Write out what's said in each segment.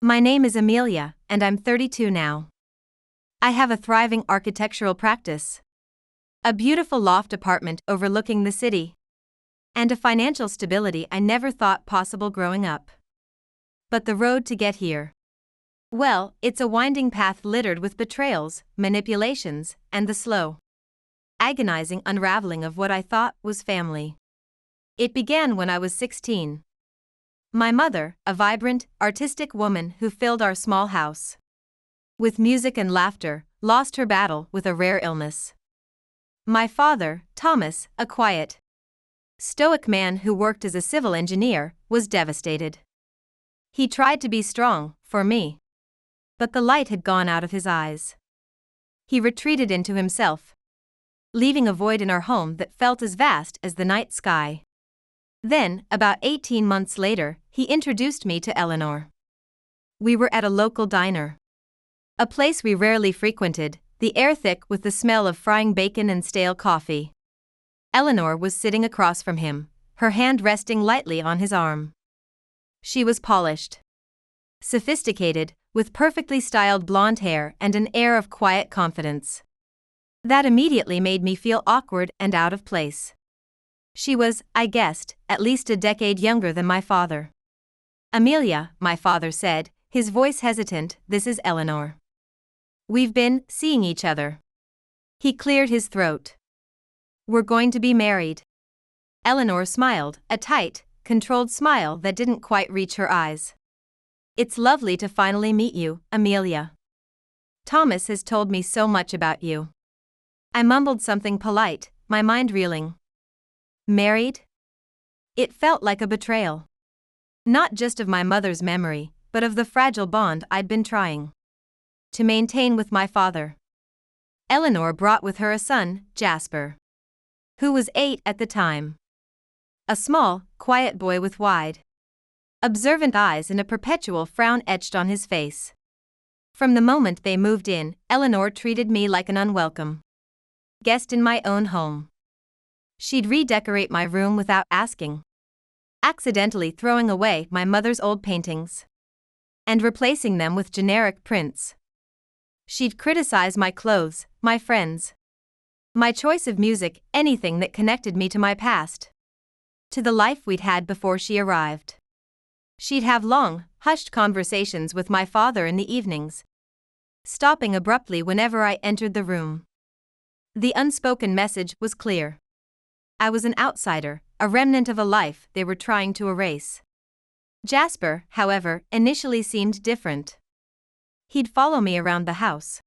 My name is Amelia, and I'm 32 now. I have a thriving architectural practice, a beautiful loft apartment overlooking the city, and a financial stability I never thought possible growing up. But the road to get here? Well, it's a winding path littered with betrayals, manipulations, and the slow, agonizing unraveling of what I thought was family. It began when I was 16. My mother, a vibrant, artistic woman who filled our small house with music and laughter, lost her battle with a rare illness. My father, Thomas, a quiet, stoic man who worked as a civil engineer, was devastated. He tried to be strong, for me, but the light had gone out of his eyes. He retreated into himself, leaving a void in our home that felt as vast as the night sky. Then, about 18 months later, he introduced me to Eleanor. We were at a local diner, a place we rarely frequented, the air thick with the smell of frying bacon and stale coffee. Eleanor was sitting across from him, her hand resting lightly on his arm. She was polished, sophisticated, with perfectly styled blonde hair and an air of quiet confidence that immediately made me feel awkward and out of place. She was, I guessed, at least a decade younger than my father. Amelia, my father said, his voice hesitant, this is Eleanor. We've been seeing each other. He cleared his throat. We're going to be married. Eleanor smiled, a tight, controlled smile that didn't quite reach her eyes. It's lovely to finally meet you, Amelia. Thomas has told me so much about you. I mumbled something polite, my mind reeling. Married? It felt like a betrayal. Not just of my mother's memory, but of the fragile bond I'd been trying to maintain with my father. Eleanor brought with her a son, Jasper, who was 8 at the time. A small, quiet boy with wide, observant eyes and a perpetual frown etched on his face. From the moment they moved in, Eleanor treated me like an unwelcome guest in my own home. She'd redecorate my room without asking, accidentally throwing away my mother's old paintings and replacing them with generic prints. She'd criticize my clothes, my friends, my choice of music, anything that connected me to my past, to the life we'd had before she arrived. She'd have long, hushed conversations with my father in the evenings, stopping abruptly whenever I entered the room. The unspoken message was clear. I was an outsider, a remnant of a life they were trying to erase. Jasper, however, initially seemed different. He'd follow me around the house,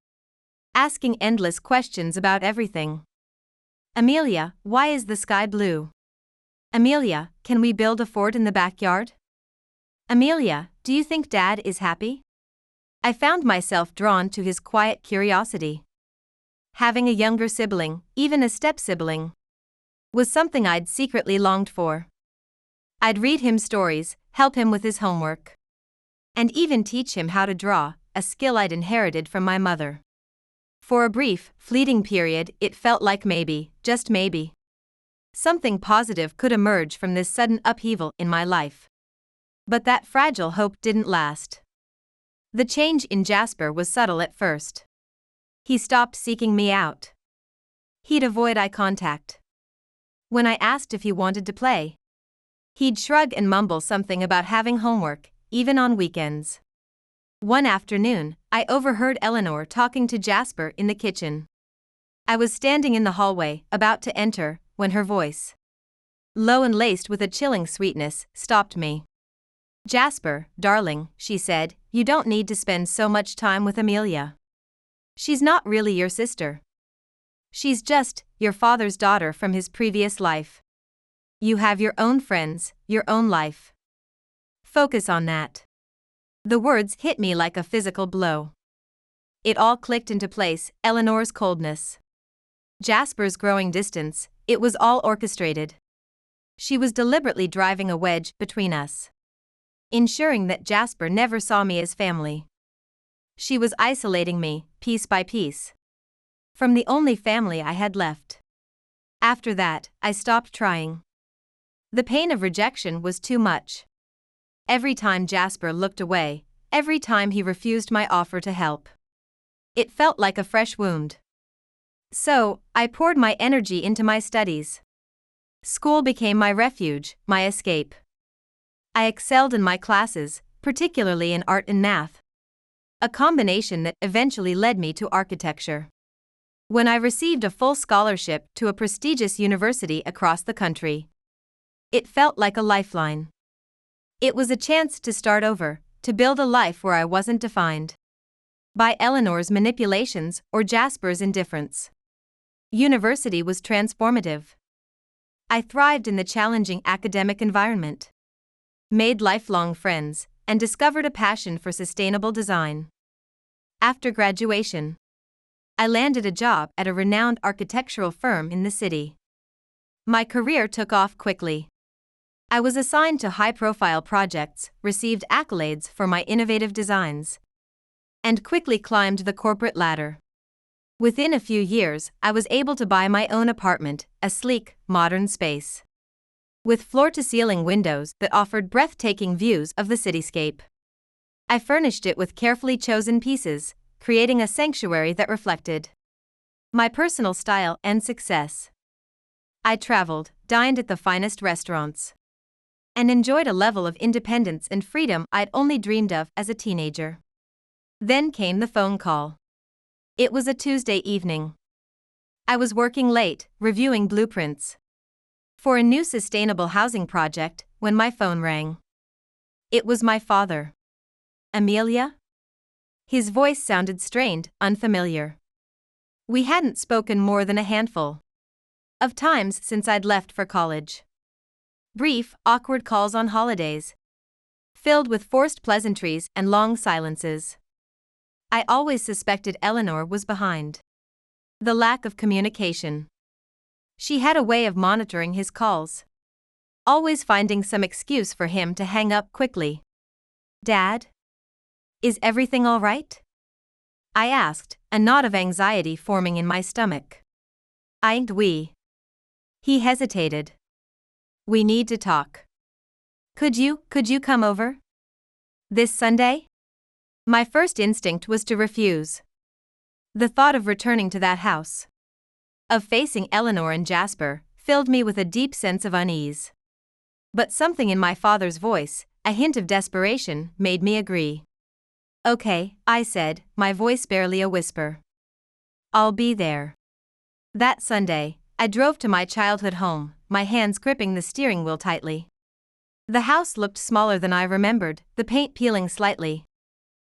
asking endless questions about everything. Amelia, why is the sky blue? Amelia, can we build a fort in the backyard? Amelia, do you think Dad is happy? I found myself drawn to his quiet curiosity. Having a younger sibling, even a step-sibling, was something I'd secretly longed for. I'd read him stories, help him with his homework, and even teach him how to draw, a skill I'd inherited from my mother. For a brief, fleeting period, it felt like maybe, just maybe, something positive could emerge from this sudden upheaval in my life. But that fragile hope didn't last. The change in Jasper was subtle at first. He stopped seeking me out. He'd avoid eye contact. When I asked if he wanted to play, he'd shrug and mumble something about having homework, even on weekends. One afternoon, I overheard Eleanor talking to Jasper in the kitchen. I was standing in the hallway, about to enter, when her voice, low and laced with a chilling sweetness, stopped me. Jasper, darling, she said, you don't need to spend so much time with Amelia. She's not really your sister. She's just your father's daughter from his previous life. You have your own friends, your own life. Focus on that. The words hit me like a physical blow. It all clicked into place, Eleanor's coldness, Jasper's growing distance, it was all orchestrated. She was deliberately driving a wedge between us, ensuring that Jasper never saw me as family. She was isolating me, piece by piece, from the only family I had left. After that, I stopped trying. The pain of rejection was too much. Every time Jasper looked away, every time he refused my offer to help. It felt like a fresh wound. So, I poured my energy into my studies. School became my refuge, my escape. I excelled in my classes, particularly in art and math. A combination that eventually led me to architecture. When I received a full scholarship to a prestigious university across the country, it felt like a lifeline. It was a chance to start over, to build a life where I wasn't defined by Eleanor's manipulations or Jasper's indifference. University was transformative. I thrived in the challenging academic environment, made lifelong friends, and discovered a passion for sustainable design. After graduation, I landed a job at a renowned architectural firm in the city. My career took off quickly. I was assigned to high-profile projects, received accolades for my innovative designs, and quickly climbed the corporate ladder. Within a few years, I was able to buy my own apartment, a sleek, modern space with floor-to-ceiling windows that offered breathtaking views of the cityscape. I furnished it with carefully chosen pieces, creating a sanctuary that reflected my personal style and success. I traveled, dined at the finest restaurants, and enjoyed a level of independence and freedom I'd only dreamed of as a teenager. Then came the phone call. It was a Tuesday evening. I was working late, reviewing blueprints for a new sustainable housing project when my phone rang. It was my father. Amelia? His voice sounded strained, unfamiliar. We hadn't spoken more than a handful of times since I'd left for college. Brief, awkward calls on holidays, filled with forced pleasantries and long silences. I always suspected Eleanor was behind the lack of communication. She had a way of monitoring his calls, always finding some excuse for him to hang up quickly. Dad? Is everything all right? I asked, a knot of anxiety forming in my stomach. We. He hesitated. We need to talk. Could you come over? This Sunday? My first instinct was to refuse. The thought of returning to that house, of facing Eleanor and Jasper, filled me with a deep sense of unease. But something in my father's voice, a hint of desperation, made me agree. Okay, I said, my voice barely a whisper. I'll be there. That Sunday, I drove to my childhood home, my hands gripping the steering wheel tightly. The house looked smaller than I remembered, the paint peeling slightly,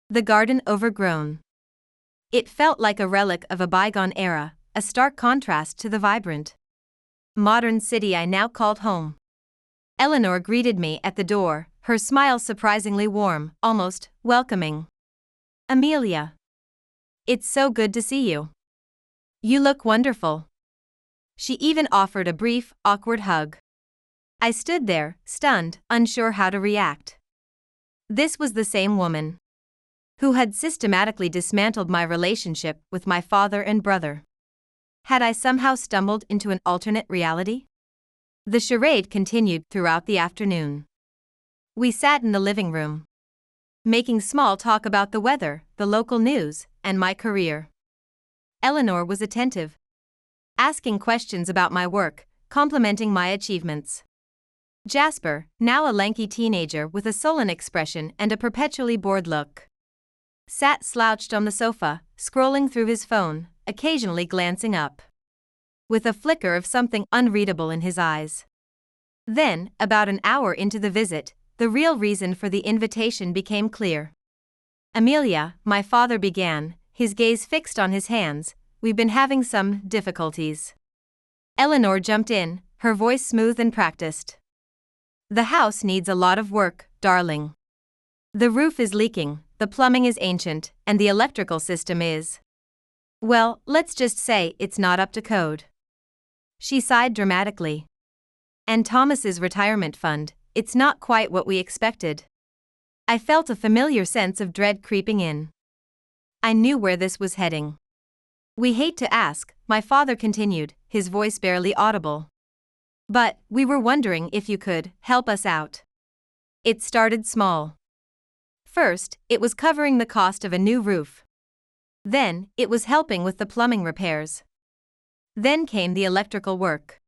the garden overgrown. It felt like a relic of a bygone era, a stark contrast to the vibrant, modern city I now called home. Eleanor greeted me at the door, her smile surprisingly warm, almost welcoming. Amelia. It's so good to see you. You look wonderful. She even offered a brief, awkward hug. I stood there, stunned, unsure how to react. This was the same woman who had systematically dismantled my relationship with my father and brother. Had I somehow stumbled into an alternate reality? The charade continued throughout the afternoon. We sat in the living room, making small talk about the weather, the local news, and my career. Eleanor was attentive, asking questions about my work, complimenting my achievements. Jasper, now a lanky teenager with a sullen expression and a perpetually bored look, sat slouched on the sofa, scrolling through his phone, occasionally glancing up, with a flicker of something unreadable in his eyes. Then, about an hour into the visit, the real reason for the invitation became clear. Amelia, my father began, his gaze fixed on his hands, we've been having some difficulties. Eleanor jumped in, her voice smooth and practiced. The house needs a lot of work, darling. The roof is leaking, the plumbing is ancient, and the electrical system is, well, let's just say it's not up to code. She sighed dramatically. And Thomas's retirement fund, it's not quite what we expected. I felt a familiar sense of dread creeping in. I knew where this was heading. We hate to ask, my father continued, his voice barely audible. But, we were wondering if you could help us out. It started small. First, it was covering the cost of a new roof. Then, it was helping with the plumbing repairs. Then came the electrical work,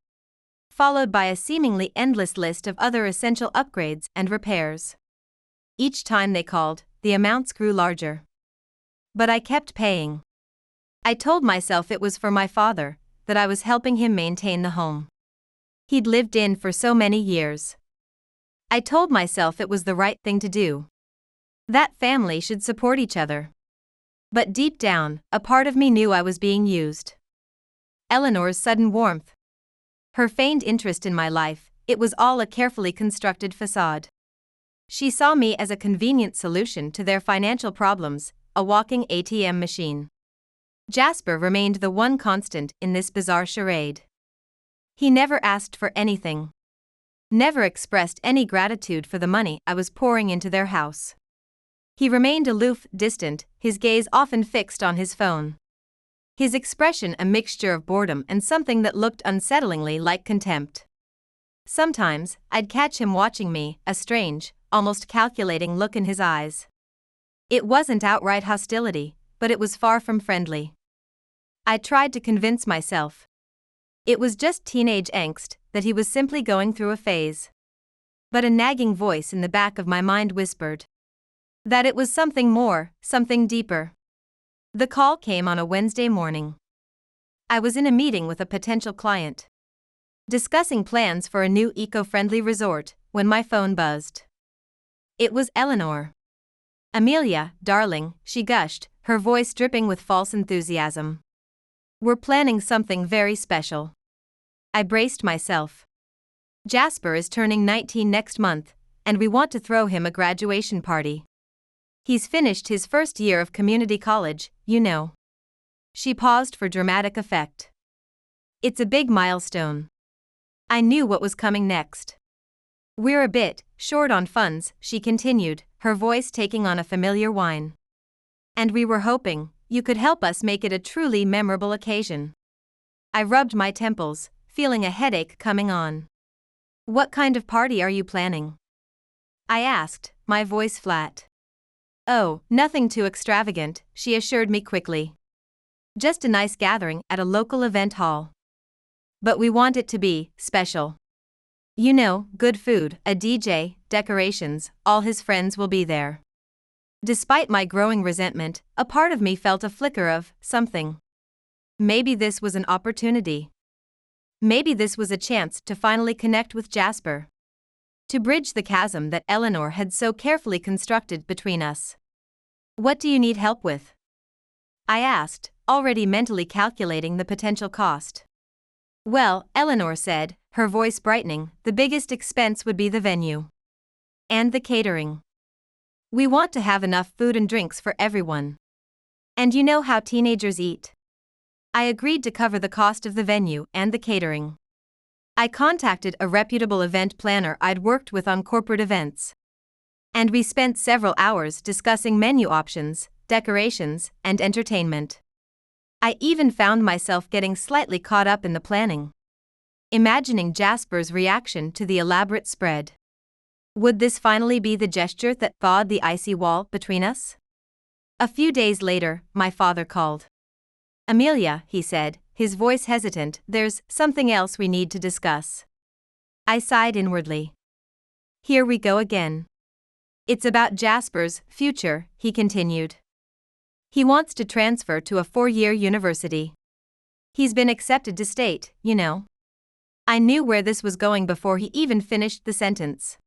followed by a seemingly endless list of other essential upgrades and repairs. Each time they called, the amounts grew larger. But I kept paying. I told myself it was for my father, that I was helping him maintain the home he'd lived in for so many years. I told myself it was the right thing to do. That family should support each other. But deep down, a part of me knew I was being used. Eleanor's sudden warmth, her feigned interest in my life, it was all a carefully constructed facade. She saw me as a convenient solution to their financial problems, a walking ATM machine. Jasper remained the one constant in this bizarre charade. He never asked for anything, never expressed any gratitude for the money I was pouring into their house. He remained aloof, distant, his gaze often fixed on his phone. His expression a mixture of boredom and something that looked unsettlingly like contempt. Sometimes, I'd catch him watching me, a strange, almost calculating look in his eyes. It wasn't outright hostility, but it was far from friendly. I tried to convince myself it was just teenage angst, that he was simply going through a phase. But a nagging voice in the back of my mind whispered that it was something more, something deeper. The call came on a Wednesday morning. I was in a meeting with a potential client, discussing plans for a new eco-friendly resort, when my phone buzzed. It was Eleanor. "Amelia, darling," she gushed, her voice dripping with false enthusiasm. "We're planning something very special." I braced myself. Jasper is turning 19 next month, and we want to throw him a graduation party. He's finished his first year of community college, you know. She paused for dramatic effect. It's a big milestone. I knew what was coming next. "We're a bit short on funds," she continued, her voice taking on a familiar whine. "And we were hoping you could help us make it a truly memorable occasion." I rubbed my temples, feeling a headache coming on. "What kind of party are you planning?" I asked, my voice flat. "Oh, nothing too extravagant," she assured me quickly. "Just a nice gathering at a local event hall. But we want it to be special. You know, good food, a DJ, decorations, all his friends will be there." Despite my growing resentment, a part of me felt a flicker of something. Maybe this was an opportunity. Maybe this was a chance to finally connect with Jasper, to bridge the chasm that Eleanor had so carefully constructed between us. "What do you need help with?" I asked, already mentally calculating the potential cost. "Well," Eleanor said, her voice brightening, "the biggest expense would be the venue. And the catering. We want to have enough food and drinks for everyone. And you know how teenagers eat." I agreed to cover the cost of the venue and the catering. I contacted a reputable event planner I'd worked with on corporate events. And we spent several hours discussing menu options, decorations, and entertainment. I even found myself getting slightly caught up in the planning, imagining Jasper's reaction to the elaborate spread. Would this finally be the gesture that thawed the icy wall between us? A few days later, my father called. "Amelia," he said, his voice hesitant, "there's something else we need to discuss." I sighed inwardly. Here we go again. "It's about Jasper's future," he continued. "He wants to transfer to a 4-year university. He's been accepted to state, you know." I knew where this was going before he even finished the sentence.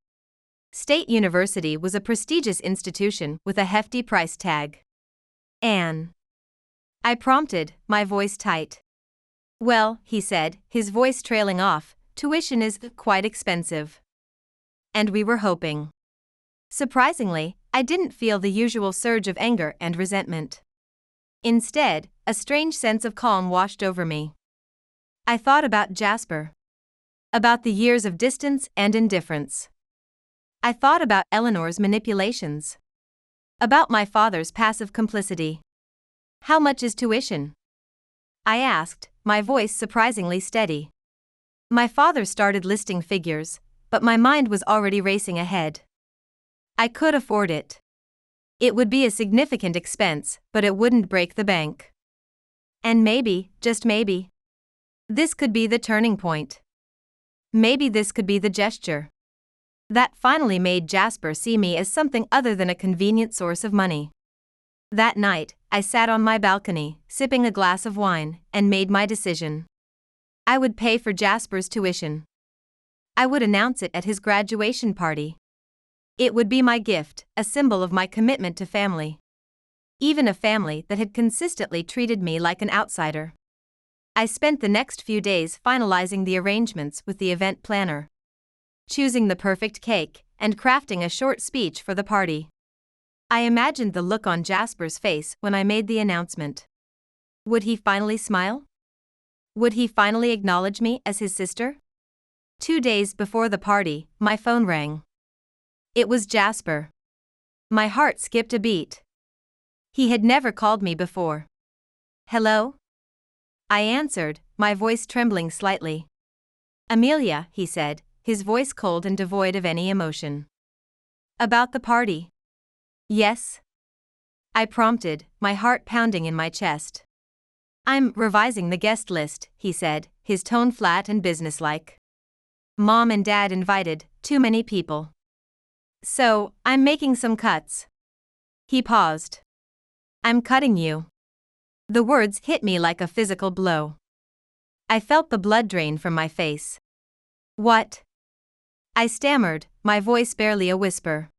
State University was a prestigious institution with a hefty price tag. "Anne," I prompted, my voice tight. "Well," he said, his voice trailing off, "tuition is quite expensive." And we were hoping. Surprisingly, I didn't feel the usual surge of anger and resentment. Instead, a strange sense of calm washed over me. I thought about Jasper. About the years of distance and indifference. I thought about Eleanor's manipulations. About my father's passive complicity. "How much is tuition?" I asked, my voice surprisingly steady. My father started listing figures, but my mind was already racing ahead. "I could afford it. It would be a significant expense, but it wouldn't break the bank. And maybe, just maybe, this could be the turning point. Maybe this could be the gesture that finally made Jasper see me as something other than a convenient source of money. That night, I sat on my balcony, sipping a glass of wine, and made my decision. I would pay for Jasper's tuition. I would announce it at his graduation party. It would be my gift, a symbol of my commitment to family. Even a family that had consistently treated me like an outsider. I spent the next few days finalizing the arrangements with the event planner, choosing the perfect cake, and crafting a short speech for the party. I imagined the look on Jasper's face when I made the announcement. Would he finally smile? Would he finally acknowledge me as his sister? 2 days before the party, my phone rang. It was Jasper. My heart skipped a beat. He had never called me before. Hello? I answered, my voice trembling slightly. Amelia, he said, his voice cold and devoid of any emotion. About the party? Yes? I prompted, my heart pounding in my chest. I'm revising the guest list, he said, his tone flat and businesslike. Mom and Dad invited, too many people. So, I'm making some cuts. He paused. I'm cutting you. The words hit me like a physical blow. I felt the blood drain from my face. What? I stammered, my voice barely a whisper.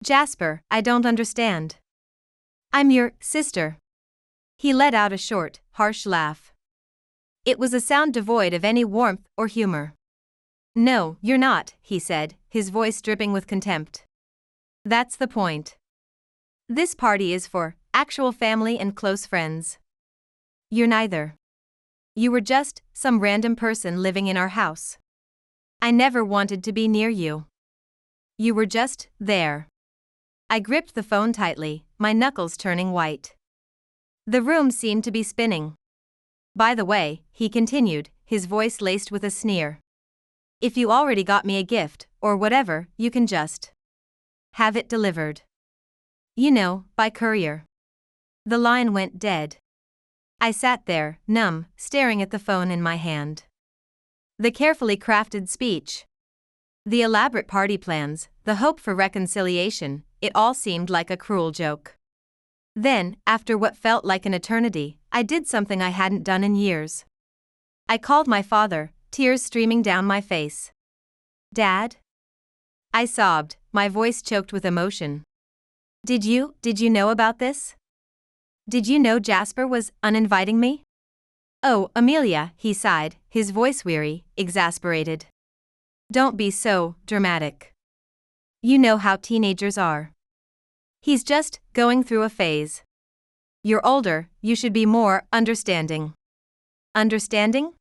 Jasper, I don't understand. I'm your sister. He let out a short, harsh laugh. It was a sound devoid of any warmth or humor. No, you're not, he said, his voice dripping with contempt. That's the point. This party is for actual family and close friends. You're neither. You were just some random person living in our house. I never wanted to be near you. You were just there. I gripped the phone tightly, my knuckles turning white. The room seemed to be spinning. By the way, he continued, his voice laced with a sneer. If you already got me a gift, or whatever, you can just have it delivered. You know, by courier. The line went dead. I sat there, numb, staring at the phone in my hand. The carefully crafted speech, the elaborate party plans, the hope for reconciliation, it all seemed like a cruel joke. Then, after what felt like an eternity, I did something I hadn't done in years. I called my father, tears streaming down my face. Dad? I sobbed, my voice choked with emotion. Did you know about this? Did you know Jasper was uninviting me? Oh, Amelia, he sighed, his voice weary, exasperated. Don't be so dramatic. You know how teenagers are. He's just going through a phase. You're older, you should be more understanding. Understanding?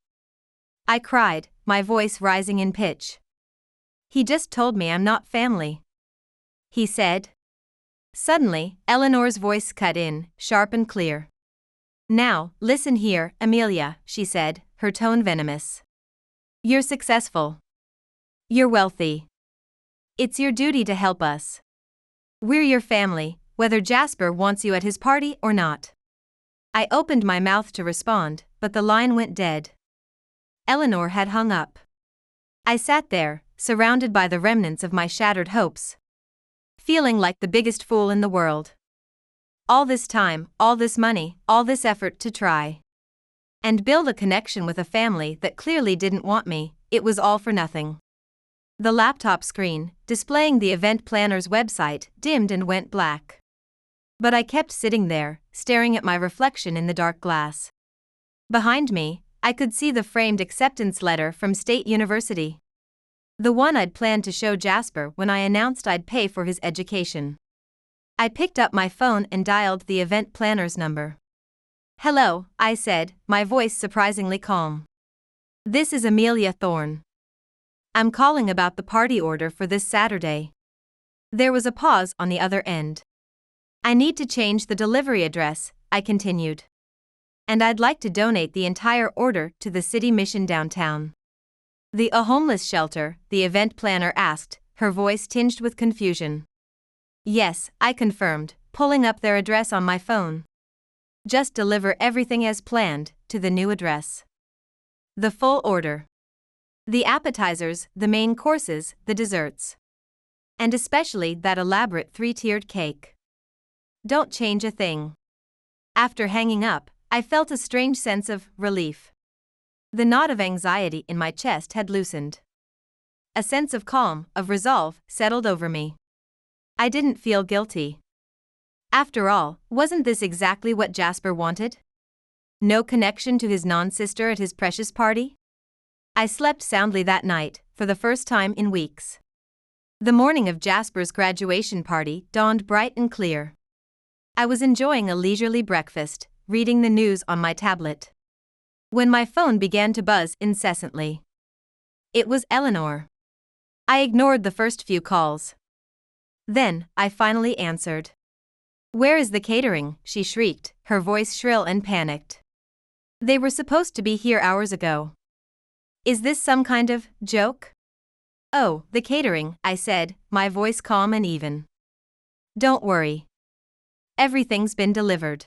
I cried, my voice rising in pitch. He just told me I'm not family. He said. Suddenly, Eleanor's voice cut in, sharp and clear. Now, listen here, Amelia, she said, her tone venomous. You're successful. You're wealthy. It's your duty to help us. We're your family, whether Jasper wants you at his party or not. I opened my mouth to respond, but the line went dead. Eleanor had hung up. I sat there, surrounded by the remnants of my shattered hopes, feeling like the biggest fool in the world. All this time, all this money, all this effort to try and build a connection with a family that clearly didn't want me, it was all for nothing. The laptop screen, displaying the event planner's website, dimmed and went black. But I kept sitting there, staring at my reflection in the dark glass. Behind me, I could see the framed acceptance letter from State University. The one I'd planned to show Jasper when I announced I'd pay for his education. I picked up my phone and dialed the event planner's number. Hello, I said, my voice surprisingly calm. This is Amelia Thorne. I'm calling about the party order for this Saturday. There was a pause on the other end. I need to change the delivery address, I continued. And I'd like to donate the entire order to the city mission downtown. A homeless shelter, the event planner asked, her voice tinged with confusion. Yes, I confirmed, pulling up their address on my phone. Just deliver everything as planned, to the new address. The full order. The appetizers, the main courses, the desserts. And especially that elaborate 3-tiered cake. Don't change a thing. After hanging up, I felt a strange sense of relief. The knot of anxiety in my chest had loosened. A sense of calm, of resolve, settled over me. I didn't feel guilty. After all, wasn't this exactly what Jasper wanted? No connection to his non-sister at his precious party? I slept soundly that night, for the first time in weeks. The morning of Jasper's graduation party dawned bright and clear. I was enjoying a leisurely breakfast, reading the news on my tablet, when my phone began to buzz incessantly. It was Eleanor. I ignored the first few calls. Then, I finally answered. "Where is the catering?" she shrieked, her voice shrill and panicked. "They were supposed to be here hours ago. Is this some kind of joke?" "Oh, the catering," I said, my voice calm and even. "Don't worry. Everything's been delivered."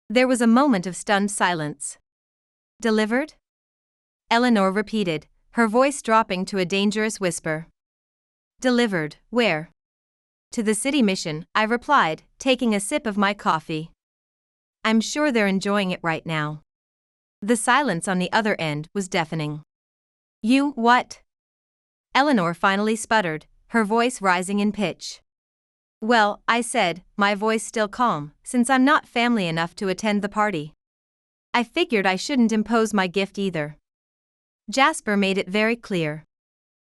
There was a moment of stunned silence. "Delivered?" Eleanor repeated, her voice dropping to a dangerous whisper. "Delivered, where?" "To the city mission," I replied, taking a sip of my coffee. "I'm sure they're enjoying it right now." The silence on the other end was deafening. "You, what?" Eleanor finally sputtered, her voice rising in pitch. "Well," I said, my voice still calm, "since I'm not family enough to attend the party, I figured I shouldn't impose my gift either. Jasper made it very clear.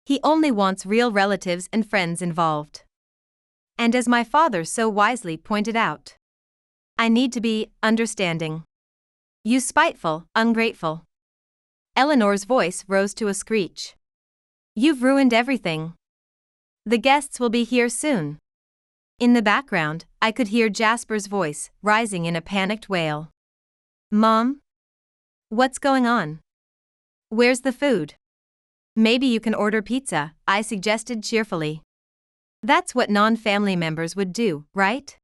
He only wants real relatives and friends involved. And as my father so wisely pointed out, I need to be understanding. You spiteful, ungrateful." Eleanor's voice rose to a screech. "You've ruined everything. The guests will be here soon." In the background, I could hear Jasper's voice, rising in a panicked wail. "Mom? What's going on? Where's the food?" "Maybe you can order pizza," I suggested cheerfully. That's what non-family members would do, right?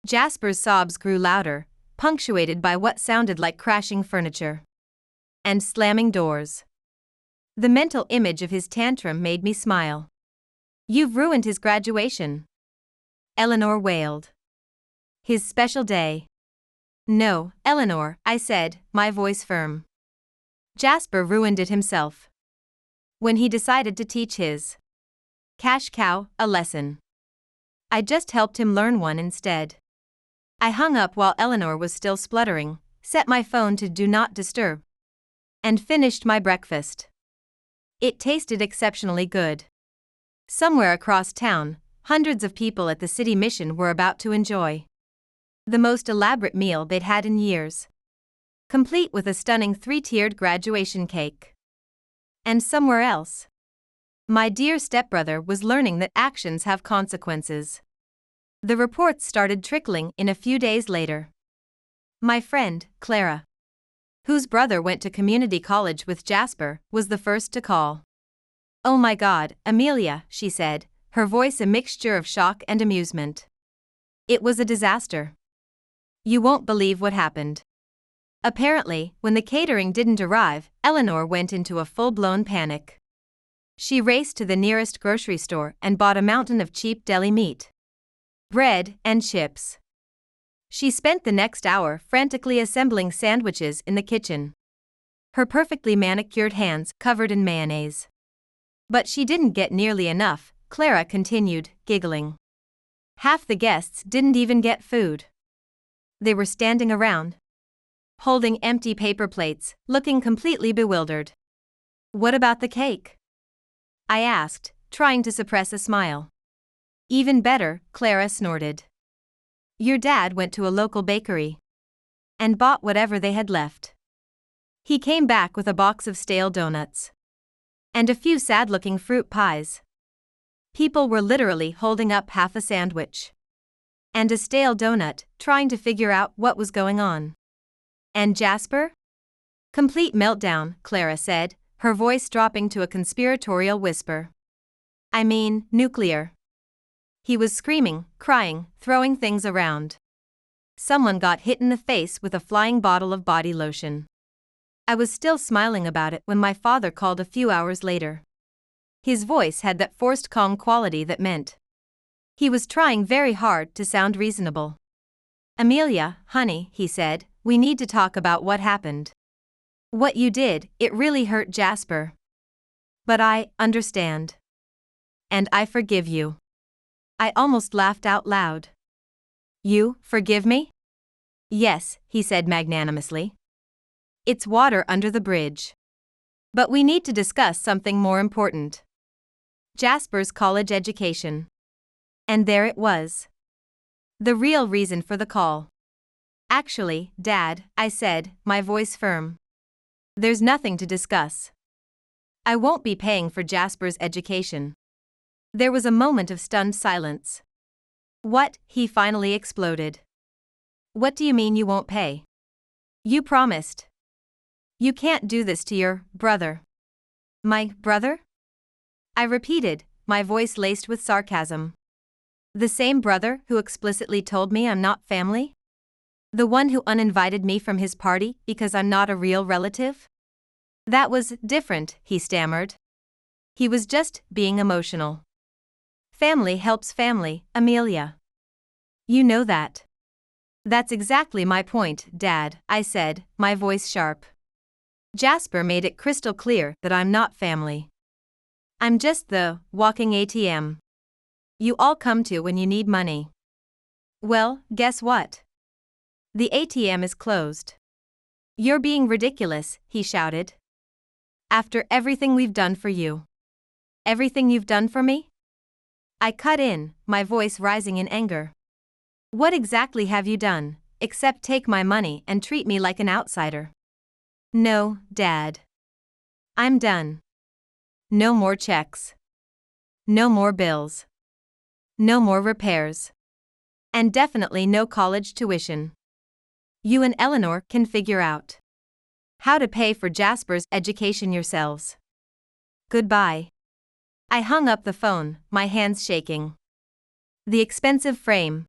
Jasper's sobs grew louder, punctuated by what sounded like crashing furniture and slamming doors. The mental image of his tantrum made me smile. "You've ruined his graduation," Eleanor wailed. "His special day." "No, Eleanor," I said, my voice firm. "Jasper ruined it himself when he decided to teach his cash cow a lesson. I just helped him learn one instead." I hung up while Eleanor was still spluttering, set my phone to Do Not Disturb, and finished my breakfast. It tasted exceptionally good. Somewhere across town, hundreds of people at the city mission were about to enjoy the most elaborate meal they'd had in years, complete with a stunning 3-tiered graduation cake. And somewhere else, my dear stepbrother was learning that actions have consequences. The reports started trickling in a few days later. My friend, Clara, whose brother went to community college with Jasper, was the first to call. "Oh my God, Amelia," she said, her voice a mixture of shock and amusement. "It was a disaster. You won't believe what happened." Apparently, when the catering didn't arrive, Eleanor went into a full-blown panic. She raced to the nearest grocery store and bought a mountain of cheap deli meat, bread, and chips. She spent the next hour frantically assembling sandwiches in the kitchen, her perfectly manicured hands covered in mayonnaise. But she didn't get nearly enough, Clara continued, giggling. Half the guests didn't even get food. They were standing around, holding empty paper plates, looking completely bewildered. "What about the cake?" I asked, trying to suppress a smile. "Even better," Clara snorted. "Your dad went to a local bakery and bought whatever they had left. He came back with a box of stale donuts and a few sad-looking fruit pies." People were literally holding up half a sandwich and a stale donut, trying to figure out what was going on. "And Jasper?" "Complete meltdown," Clara said, her voice dropping to a conspiratorial whisper. "I mean, nuclear. He was screaming, crying, throwing things around. Someone got hit in the face with a flying bottle of body lotion. I was still smiling about it when my father called a few hours later. His voice had that forced calm quality that meant he was trying very hard to sound reasonable. "Amelia, honey," he said, "we need to talk about what happened. What you did, it really hurt Jasper. But I understand. And I forgive you." I almost laughed out loud. "You forgive me?" "Yes," he said magnanimously. "It's water under the bridge. But we need to discuss something more important. Jasper's college education." And there it was. The real reason for the call. "Actually, Dad," I said, my voice firm. "There's nothing to discuss. I won't be paying for Jasper's education." There was a moment of stunned silence. "What?" he finally exploded. "What do you mean you won't pay? You promised. You can't do this to your brother." "My brother?" I repeated, my voice laced with sarcasm. "The same brother who explicitly told me I'm not family? The one who uninvited me from his party because I'm not a real relative?" "That was different," he stammered. He was just being emotional. "Family helps family, Amelia. You know that." "That's exactly my point, Dad," I said, my voice sharp. "Jasper made it crystal clear that I'm not family. I'm just the walking ATM you all come to when you need money." "Well, guess what? The ATM is closed." "You're being ridiculous," he shouted. "After everything we've done for you." "Everything you've done for me?" I cut in, my voice rising in anger. "What exactly have you done, except take my money and treat me like an outsider?" "No, Dad. I'm done. No more checks. No more bills. No more repairs. And definitely no college tuition. You and Eleanor can figure out how to pay for Jasper's education yourselves. Goodbye." I hung up the phone, my hands shaking. The expensive frame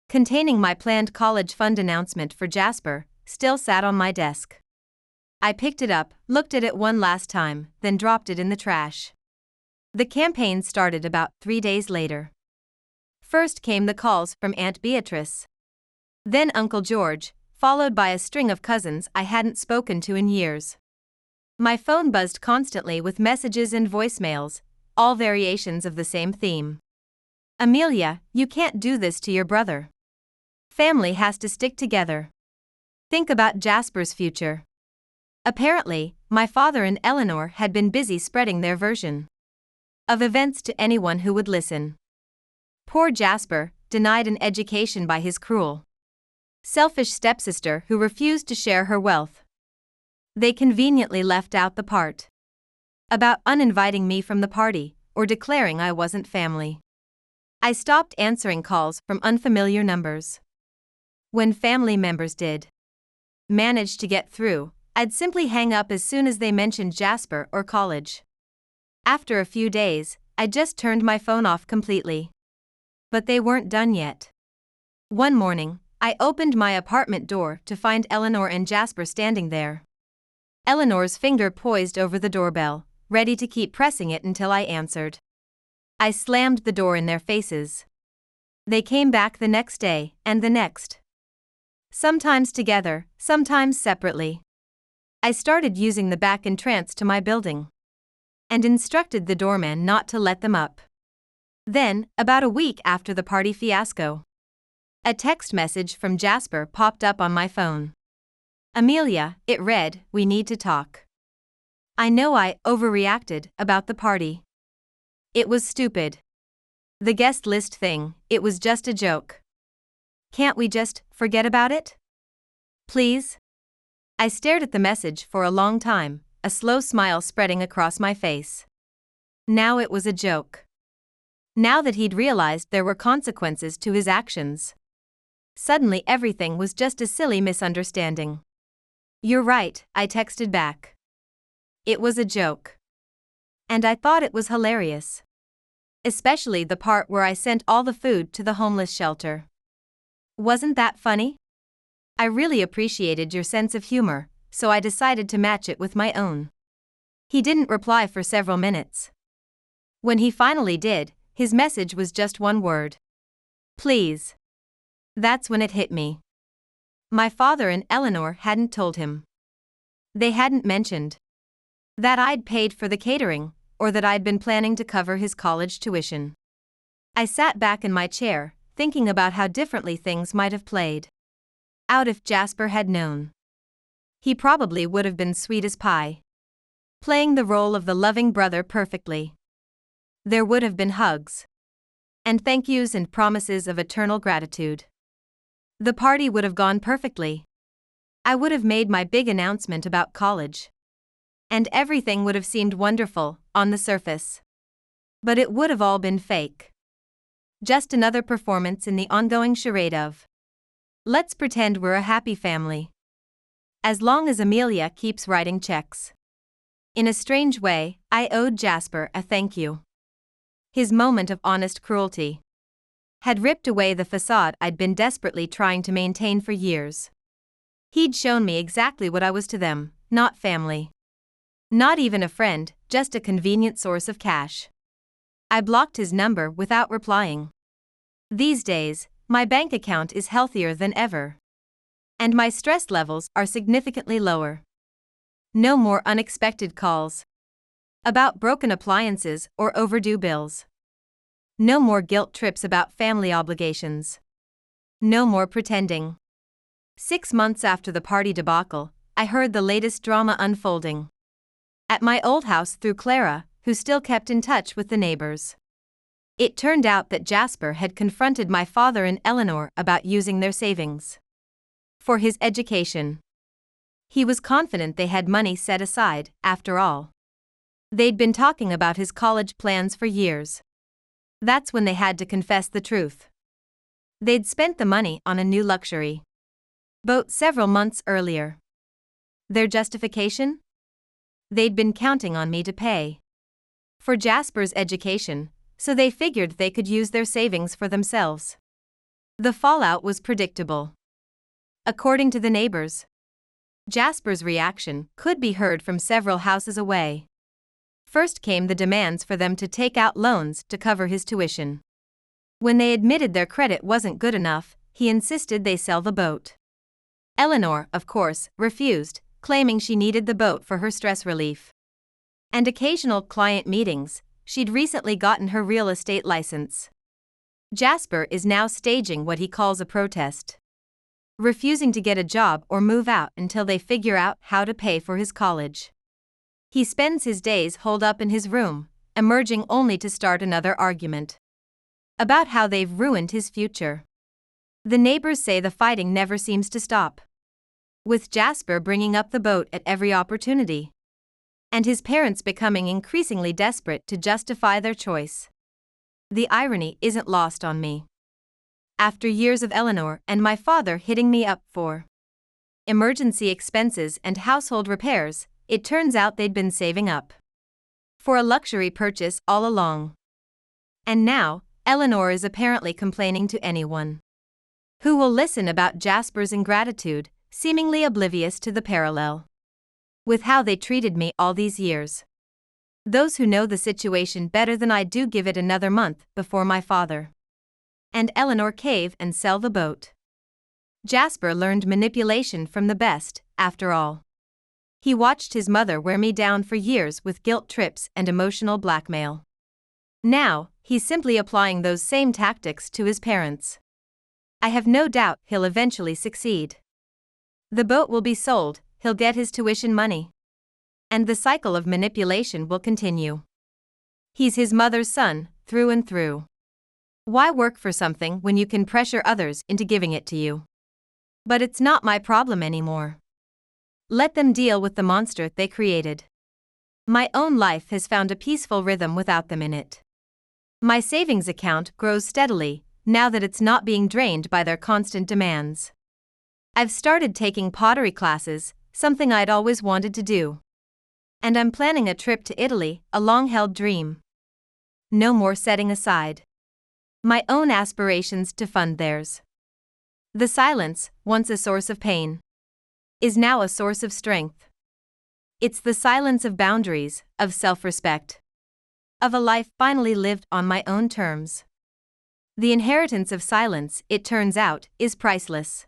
containing my planned college fund announcement for Jasper still sat on my desk. I picked it up, looked at it one last time, then dropped it in the trash. The campaign started about 3 days later. First came the calls from Aunt Beatrice. Then Uncle George, followed by a string of cousins I hadn't spoken to in years. My phone buzzed constantly with messages and voicemails, all variations of the same theme. "Amelia, you can't do this to your brother. Family has to stick together. Think about Jasper's future." Apparently, my father and Eleanor had been busy spreading their version of events to anyone who would listen. Poor Jasper, denied an education by his cruel, selfish stepsister who refused to share her wealth. They conveniently left out the part about uninviting me from the party, or declaring I wasn't family. I stopped answering calls from unfamiliar numbers. When family members did manage to get through, I'd simply hang up as soon as they mentioned Jasper or college. After a few days, I just turned my phone off completely. But they weren't done yet. One morning, I opened my apartment door to find Eleanor and Jasper standing there. Eleanor's finger poised over the doorbell, ready to keep pressing it until I answered. I slammed the door in their faces. They came back the next day, and the next. Sometimes together, sometimes separately. I started using the back entrance to my building and instructed the doorman not to let them up. Then, about a week after the party fiasco, a text message from Jasper popped up on my phone. "Amelia," it read, "we need to talk. I know I overreacted about the party. It was stupid. The guest list thing, it was just a joke. Can't we just forget about it? Please?" I stared at the message for a long time, a slow smile spreading across my face. Now it was a joke. Now that he'd realized there were consequences to his actions. Suddenly everything was just a silly misunderstanding. "You're right," I texted back. It was a joke. And I thought it was hilarious. especially the part where I sent all the food to the homeless shelter. Wasn't that funny? I really appreciated your sense of humor, so I decided to match it with my own. He didn't reply for several minutes. When he finally did, his message was just one word. Please. That's when it hit me. My father and Eleanor hadn't told him. They hadn't mentioned that I'd paid for the catering, or that I'd been planning to cover his college tuition. I sat back in my chair, thinking about how differently things might have played out if Jasper had known. He probably would have been sweet as pie, playing the role of the loving brother perfectly. There would have been hugs and thank yous and promises of eternal gratitude. The party would have gone perfectly. I would have made my big announcement about college, and everything would have seemed wonderful on the surface. But it would have all been fake. Just another performance in the ongoing charade of, let's pretend we're a happy family. As long as Amelia keeps writing checks. In a strange way, I owed Jasper a thank you. His moment of honest cruelty had ripped away the facade I'd been desperately trying to maintain for years. He'd shown me exactly what I was to them, not family. Not even a friend, just a convenient source of cash. I blocked his number without replying. These days, my bank account is healthier than ever. And my stress levels are significantly lower. No more unexpected calls about broken appliances or overdue bills. No more guilt trips about family obligations. No more pretending. 6 months after the party debacle, I heard the latest drama unfolding at my old house through Clara, who still kept in touch with the neighbors. It turned out that Jasper had confronted my father and Eleanor about using their savings for his education. He was confident they had money set aside, after all. They'd been talking about his college plans for years. That's when they had to confess the truth. They'd spent the money on a new luxury boat several months earlier. Their justification? They'd been counting on me to pay for Jasper's education, so they figured they could use their savings for themselves. The fallout was predictable. According to the neighbors, Jasper's reaction could be heard from several houses away. First came the demands for them to take out loans to cover his tuition. When they admitted their credit wasn't good enough, he insisted they sell the boat. Eleanor, of course, refused, claiming she needed the boat for her stress relief and occasional client meetings. She'd recently gotten her real estate license. Jasper is now staging what he calls a protest, refusing to get a job or move out until they figure out how to pay for his college. He spends his days holed up in his room, emerging only to start another argument about how they've ruined his future. The neighbors say the fighting never seems to stop, with Jasper bringing up the boat at every opportunity, and his parents becoming increasingly desperate to justify their choice. The irony isn't lost on me. After years of Eleanor and my father hitting me up for emergency expenses and household repairs, it turns out they'd been saving up for a luxury purchase all along. And now, Eleanor is apparently complaining to anyone who will listen about Jasper's ingratitude, seemingly oblivious to the parallel with how they treated me all these years. Those who know the situation better than I do give it another month before my father and Eleanor cave and sell the boat. Jasper learned manipulation from the best, after all. He watched his mother wear me down for years with guilt trips and emotional blackmail. Now, he's simply applying those same tactics to his parents. I have no doubt he'll eventually succeed. The boat will be sold, he'll get his tuition money, and the cycle of manipulation will continue. He's his mother's son, through and through. Why work for something when you can pressure others into giving it to you? But it's not my problem anymore. Let them deal with the monster they created. My own life has found a peaceful rhythm without them in it. My savings account grows steadily, now that it's not being drained by their constant demands. I've started taking pottery classes, something I'd always wanted to do. And I'm planning a trip to Italy, a long-held dream. No more setting aside my own aspirations to fund theirs. The silence, once a source of pain, is now a source of strength. It's the silence of boundaries, of self-respect, of a life finally lived on my own terms. The inheritance of silence, it turns out, is priceless.